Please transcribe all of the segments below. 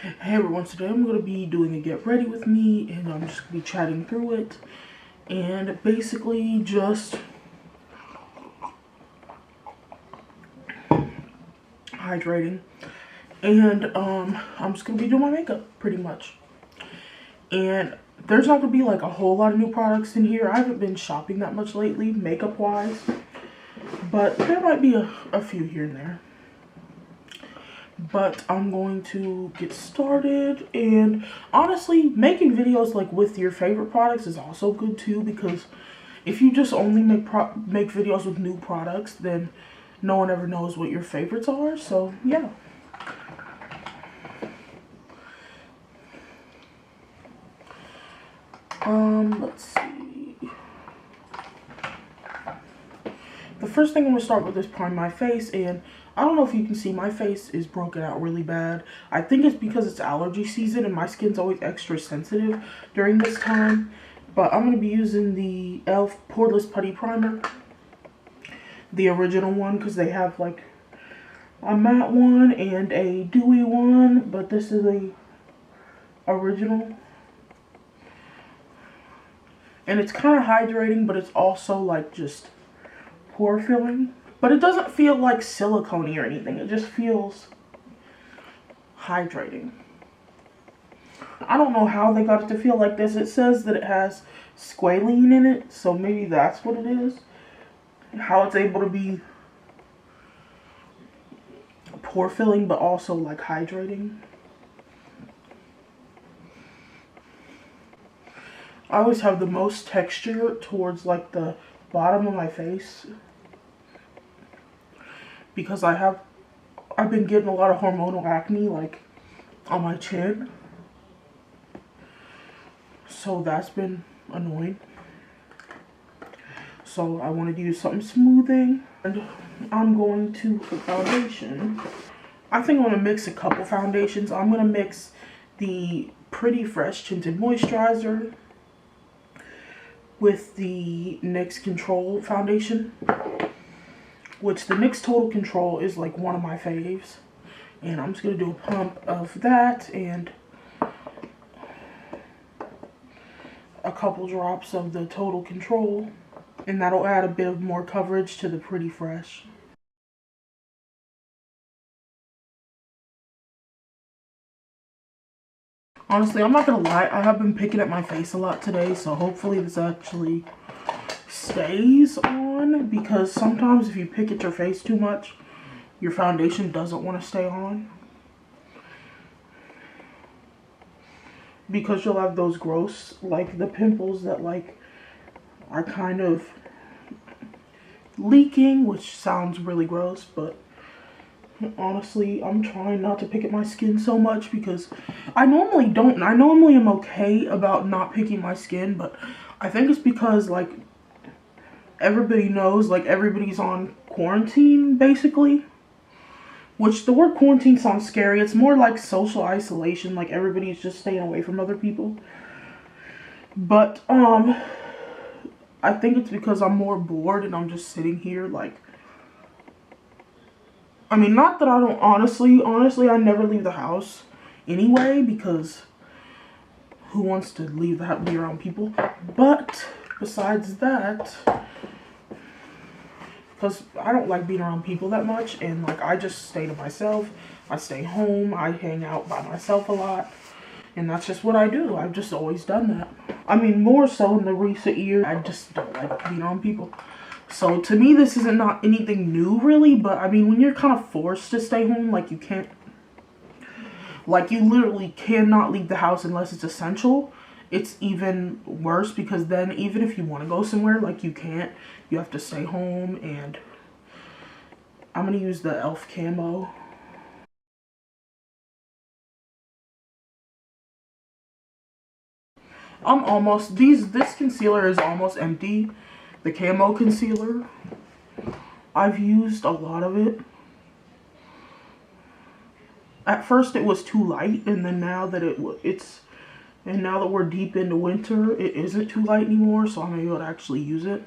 Hey everyone, today I'm going to be doing a get ready with me, and I'm just going to be chatting through it and basically just hydrating, and I'm just going to be doing my makeup pretty much. And there's not going to be like a whole lot of new products in here. I haven't been shopping that much lately makeup wise, but there might be a few here and there. But I'm going to get started, and honestly making videos like with your favorite products is also good too, because if you just only make videos with new products, then no one ever knows what your favorites are. So yeah. Let's see. The first thing I'm gonna start with is prime my face, and I don't know if you can see, my face is broken out really bad. I think it's because it's allergy season and my skin's always extra sensitive during this time. But I'm gonna be using the e.l.f. Poreless Putty Primer, the original one, because they have like a matte one and a dewy one, but this is the original. And it's kind of hydrating, but it's also like just pore filling. But it doesn't feel like silicone-y or anything. It just feels hydrating. I don't know how they got it to feel like this. It says that it has squalene in it, so maybe that's what it is. How it's able to be pore filling but also like hydrating. I always have the most texture towards like the bottom of my face, because I've been getting a lot of hormonal acne like on my chin, so that's been annoying. So I wanted to use something smoothing, and I'm going to foundation. I think I'm gonna mix a couple foundations. I'm gonna mix the Pretty Fresh Tinted Moisturizer with the NYX Control foundation, which the NYX Total Control is like one of my faves. And I'm just gonna do a pump of that and a couple drops of the Total Control, and that'll add a bit of more coverage to the Pretty Fresh. Honestly, I'm not gonna lie, I have been picking at my face a lot today, so hopefully this actually stays on, because sometimes if you pick at your face too much, your foundation doesn't want to stay on, because you'll have those gross, like the pimples that like are kind of leaking, which sounds really gross, but honestly, I'm trying not to pick at my skin so much, because I normally don't. I normally am okay about not picking my skin, but I think it's because like everybody knows, like everybody's on quarantine basically. Which the word quarantine sounds scary. It's more like social isolation, like everybody's just staying away from other people. But I think it's because I'm more bored and I'm just sitting here like, I mean, not that I don't honestly, I never leave the house anyway, because who wants to leave the house, be around people? But besides that, because I don't like being around people that much, and like I just stay to myself. I stay home, I hang out by myself a lot, and that's just what I do. I've just always done that. I mean, more so in the recent years, I just don't like being around people. So to me, this isn't not anything new really, but I mean, when you're kind of forced to stay home, like you can't, like you literally cannot leave the house unless it's essential, it's even worse, because then even if you want to go somewhere, like you can't, you have to stay home. And I'm going to use the e.l.f. camo. This concealer is almost empty. The camo concealer, I've used a lot of it. At first it was too light, and then now that now that we're deep into winter, it isn't too light anymore, so I'm able to actually use it.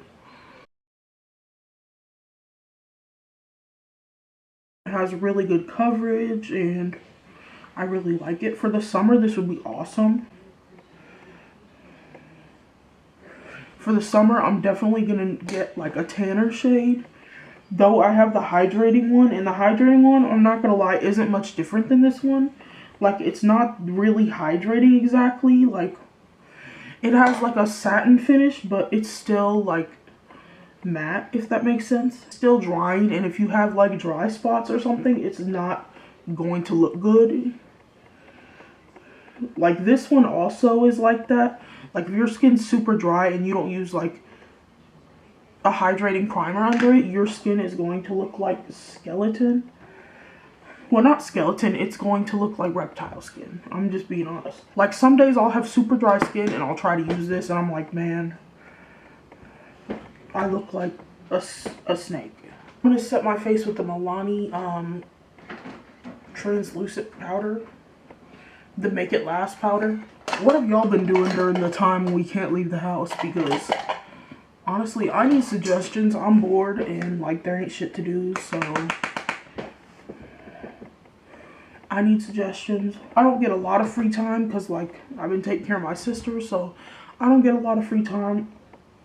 It has really good coverage, and I really like it. For the summer, this would be awesome. For the summer, I'm definitely going to get like a tanner shade. Though I have the hydrating one, and the hydrating one, I'm not going to lie, isn't much different than this one. Like, it's not really hydrating exactly. Like, it has like a satin finish, but it's still like matte, if that makes sense. Still drying, and if you have like dry spots or something, it's not going to look good. Like, this one also is like that. Like, if your skin's super dry and you don't use like a hydrating primer under it, your skin is going to look like skeleton. Well, not skeleton, it's going to look like reptile skin. I'm just being honest. Like, some days I'll have super dry skin and I'll try to use this and I'm like, man, I look like a snake. I'm gonna set my face with the Milani translucent powder, the Make It Last powder. What have y'all been doing during the time when we can't leave the house? Because honestly, I need suggestions. I'm bored and like there ain't shit to do, so I need suggestions. I don't get a lot of free time because like I've been taking care of my sister, so I don't get a lot of free time.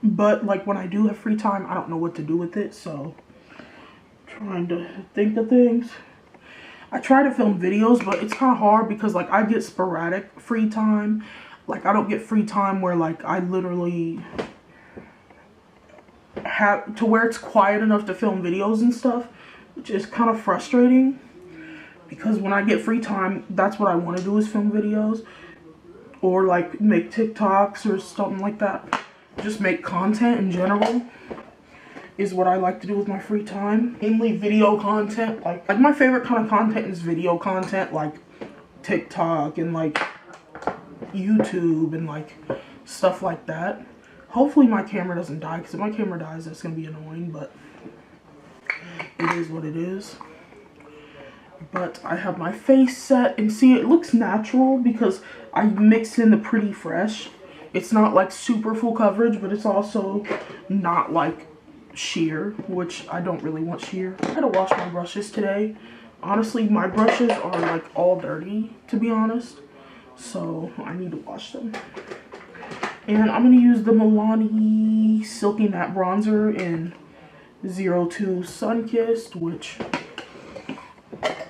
But like when I do have free time, I don't know what to do with it, so trying to think of things. I try to film videos, but it's kind of hard because like I get sporadic free time. Like I don't get free time where like I literally have to where it's quiet enough to film videos and stuff, which is kind of frustrating because when I get free time, that's what I want to do, is film videos or like make TikToks or something like that. Just make content in general is what I like to do with my free time. Mainly video content. Like my favorite kind of content is video content, like TikTok and like YouTube and like stuff like that. Hopefully my camera doesn't die, because if my camera dies, that's gonna be annoying, but it is what it is. But I have my face set, and see, it looks natural because I mixed in the Pretty Fresh. It's not like super full coverage, but it's also not like sheer, which I don't really want sheer. I had to wash my brushes today. Honestly, my brushes are like all dirty, to be honest, so I need to wash them. And I'm going to use the Milani Silky Matte Bronzer in 02 Sunkissed, which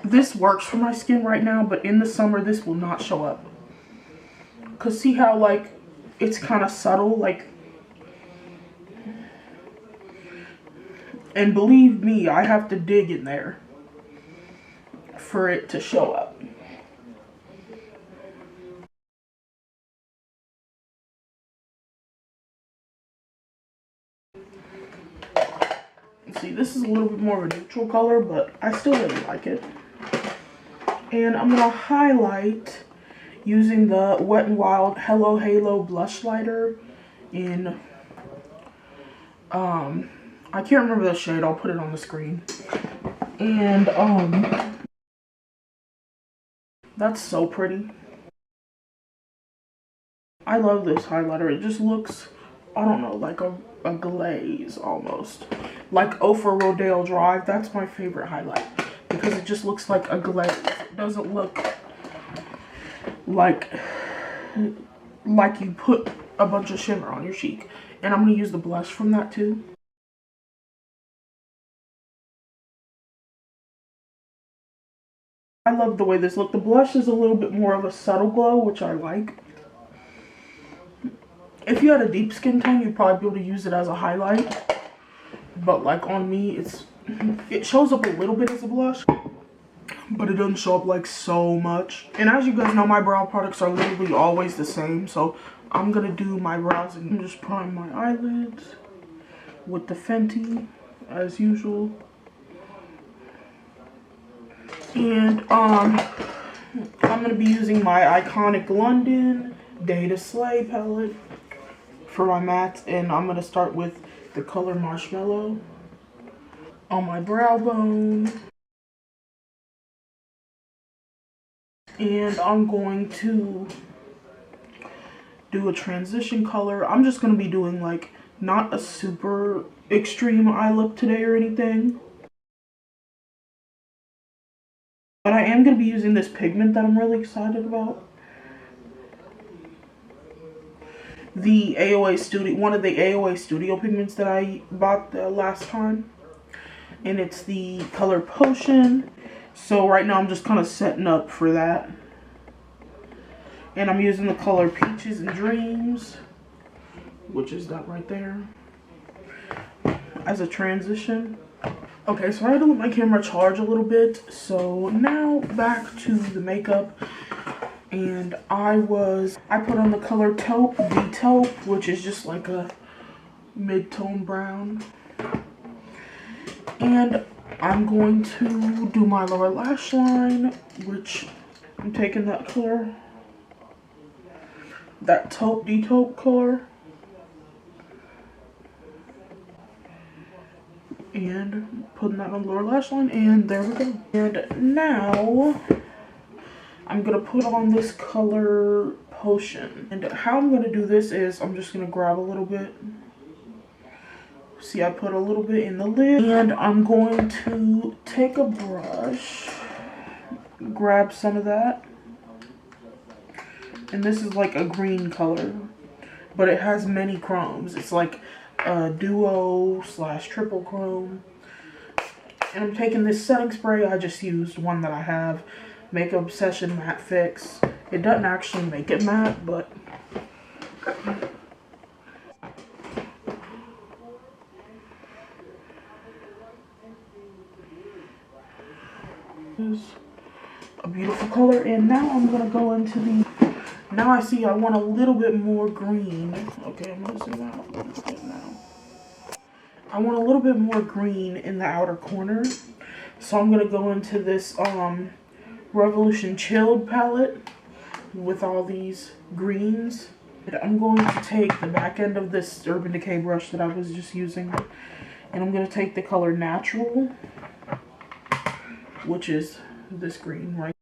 this works for my skin right now, but in the summer this will not show up. Because see how like it's kind of subtle, like, and believe me, I have to dig in there for it to show up. See, this is a little bit more of a neutral color, but I still really like it. And I'm gonna highlight using the Wet n Wild Hello Halo blush lighter in I can't remember the shade, I'll put it on the screen. And that's so pretty. I love this highlighter. It just looks, I don't know, like a glaze almost. Like Ophir Rodale Drive, that's my favorite highlight because it just looks like a glaze. It doesn't look like you put a bunch of shimmer on your cheek. And I'm going to use the blush from that too. I love the way this looks. The blush is a little bit more of a subtle glow, which I like. If you had a deep skin tone, you'd probably be able to use it as a highlight. But like on me, it shows up a little bit as a blush, but it doesn't show up like so much. And as you guys know, my brow products are literally always the same. So I'm gonna do my brows and just prime my eyelids with the Fenty as usual. And I'm gonna be using my iconic London Day to Slay palette for my mattes, and I'm gonna start with the color Marshmallow on my brow bone. And I'm going to do a transition color. I'm just gonna be doing like not a super extreme eye look today or anything. But I am going to be using this pigment that I'm really excited about. The AOA Studio, one of the AOA Studio pigments that I bought the last time. And it's the color Potion. So right now I'm just kind of setting up for that. And I'm using the color Peaches and Dreams, which is that right there, as a transition. Okay, so I had to let my camera charge a little bit. So now back to the makeup. And I put on the color Taupe, the Taupe, which is just like a mid-tone brown. And I'm going to do my lower lash line, which I'm taking that color, that Taupe, the Taupe color. And putting that on the lower lash line, and there we go. And now I'm gonna put on this color Potion. And how I'm gonna do this is I'm just gonna grab a little bit. See, I put a little bit in the lid, and I'm going to take a brush, grab some of that. And this is like a green color, but it has many chromes. It's like a duo / triple chrome. And I'm taking this setting spray. I just used one that I have, Makeup Obsession Matte Fix. It doesn't actually make it matte, but is a beautiful color. And now I'm gonna go into the, now I see I want a little bit more green. Okay, I'm gonna zoom out. That's good now. I want a little bit more green in the outer corner. So I'm gonna go into this Revolution Chilled palette with all these greens. And I'm going to take the back end of this Urban Decay brush that I was just using, and I'm gonna take the color Natural, which is this green right.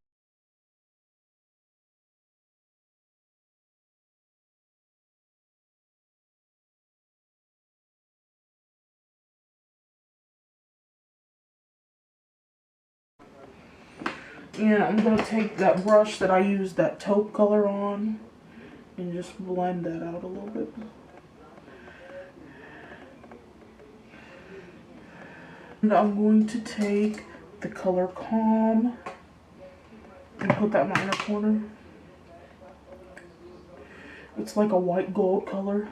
And I'm going to take that brush that I used that taupe color on and just blend that out a little bit. And I'm going to take the color Calm and put that in my inner corner. It's like a white gold color,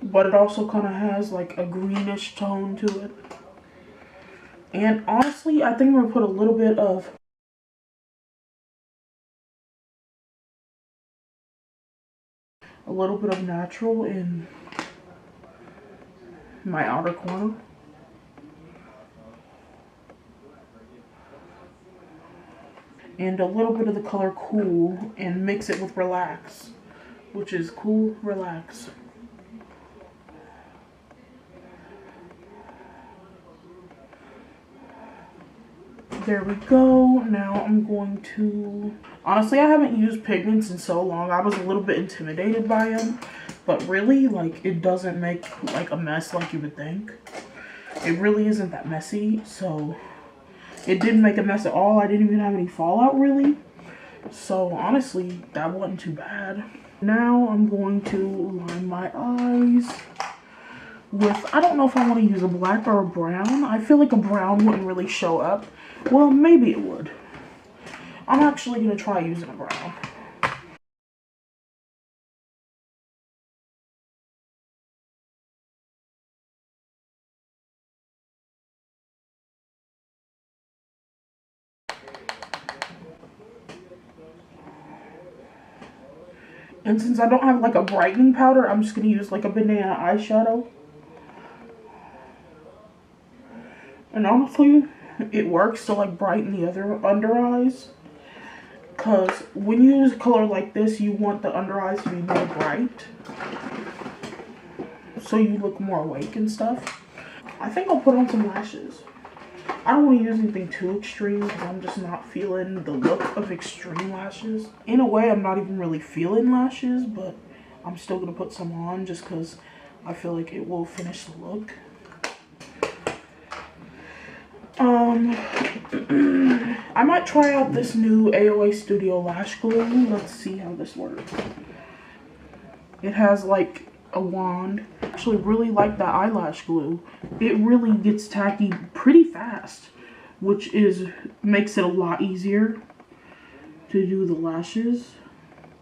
but it also kind of has like a greenish tone to it. And honestly, I think I'm going to put a little bit of natural in my outer corner. And a little bit of the color Cool and mix it with Relax, which is Cool, Relax. There we go. Now I'm going to, honestly, I haven't used pigments in so long. I was a little bit intimidated by them, but really, like, it doesn't make like a mess like you would think. It really isn't that messy, so it didn't make a mess at all. I didn't even have any fallout really. So honestly, that wasn't too bad. Now I'm going to line my eyes with, I don't know if I want to use a black or a brown. I feel like a brown wouldn't really show up. Well, maybe it would. I'm actually going to try using a brown. And since I don't have like a brightening powder, I'm just going to use like a banana eyeshadow. And honestly, it works to like brighten the other under eyes. Because when you use a color like this, you want the under eyes to be more bright, so you look more awake and stuff. I think I'll put on some lashes. I don't want to use anything too extreme because I'm just not feeling the look of extreme lashes. In a way, I'm not even really feeling lashes, but I'm still going to put some on just because I feel like it will finish the look. I might try out this new AOA Studio lash glue. Let's see how this works. It has like a wand. I actually really like that eyelash glue. It really gets tacky pretty fast, which makes it a lot easier to do the lashes.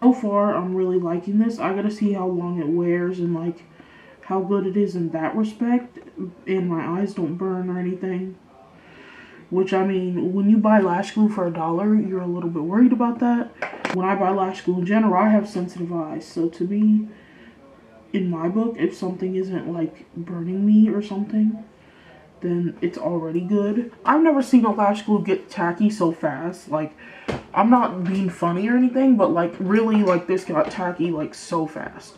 So far, I'm really liking this. I gotta see how long it wears and like how good it is in that respect, and my eyes don't burn or anything. Which, I mean, when you buy lash glue for $1, you're a little bit worried about that. When I buy lash glue in general, I have sensitive eyes. So to me, in my book, if something isn't like burning me or something, then it's already good. I've never seen a lash glue get tacky so fast. Like, I'm not being funny or anything, but like really, like this got tacky like so fast.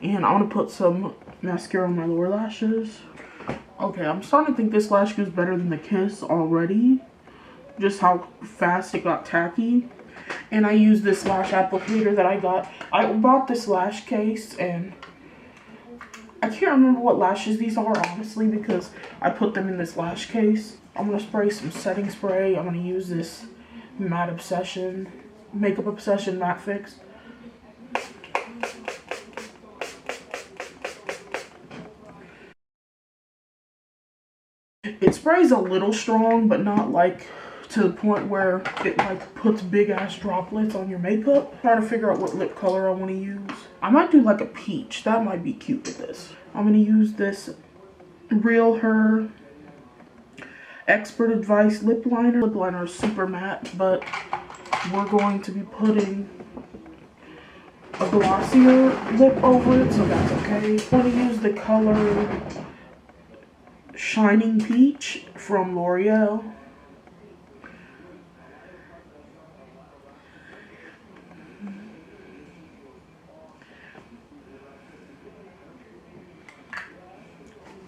And I want to put some mascara on my lower lashes. Okay, I'm starting to think this lash glue is better than the Kiss already. Just how fast it got tacky. And I use this lash applicator that I got. I bought this lash case, and I can't remember what lashes these are, honestly, because I put them in this lash case. I'm going to spray some setting spray. I'm going to use this Makeup Obsession Matte Fix. It sprays a little strong, but not like to the point where it like puts big ass droplets on your makeup. I'm trying to figure out what lip color I want to use. I might do like a peach. That might be cute with this. I'm going to use this Real Her Expert Advice lip liner. Lip liner is super matte, but we're going to be putting a glossier lip over it, so that's okay. I'm going to use the color Shining Peach from L'Oreal.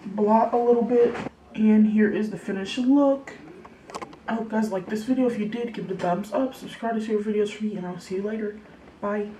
Blot a little bit, and here is the finished look. I hope you guys liked this video. If you did, give it a thumbs up, subscribe to see more videos from me, and I'll see you later. Bye.